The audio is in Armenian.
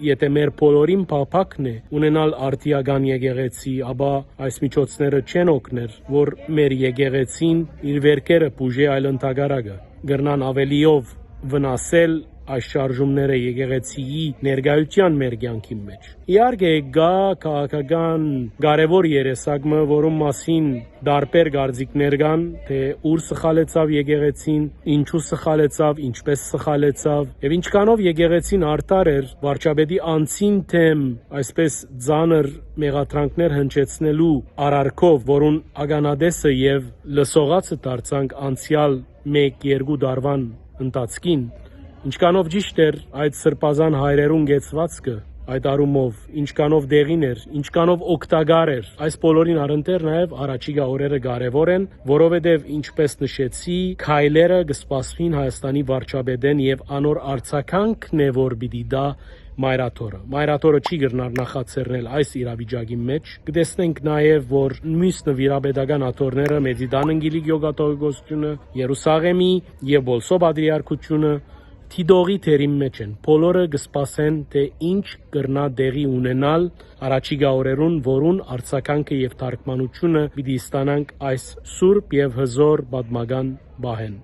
Եթե մեր բոլորին փափակն է ունենալ արդիական եկեղեցի, ապա այս միջոցները չեն օգներ, որ մեր եկեղեցին իր վերքերը բուժի այլ ընդհակառակը գրնան ավելիով վնասել այս շարժումները եկեղեցիի ներկայության մեր կյանքի մեջ։ Իհարկե կա քաղաքական կարևոր երեսակը, որում մասին դարբեր կարծիքներ կան, թե ուր սխալեցավ եկեղեցին, ինչու սխալեցավ, ինչպես սխալեցավ, եւ ինչքանով եկեղեցին արդար էր վարչապետի անձին թեմ այսպես ծանր մեղադրանքներ հնչեցնելու արարքով, որուն ականատեսը եւ լսողացը դարձանք անցյալ 1-2 տարվան ընթացքին, ինչքանով ճիշտ էր այդ սրբազան հայրերուն գեցվածքը, այդ արումով, ինչքանով դեղին էր, ինչքանով օգտակար էր։ Այս բոլորին առընթեր նաև առաջիկա օրերը կարևոր են, որովհետև ինչպես նշեցի, քայլերը կսպասվին Հայաստանի վարչապետեն եւ անոր արձագանքն է, որ պիտի դա Մայրաթորը։ Մայրաթորը չի գրնար նախաձեռնել այս իրավիճակի մեջ։ Կտեսնենք նաև, որ մյուս նվիրապետական աթոռները Մեծիդան Անգելիկ Գյոկատողիկոսությունը, Երուսաղեմի եւ Բոլսո Պատրիարքությունը Թիդողի թերի մեջ են։ Բոլորը կսպասեն, թե ինչ կրնա դեղի ունենալ առաջիկա օրերուն, որուն արձագանքը եւ թարգմանությունը պիտի ստանանք այս սուրբ եւ հզոր պատմական բահեն։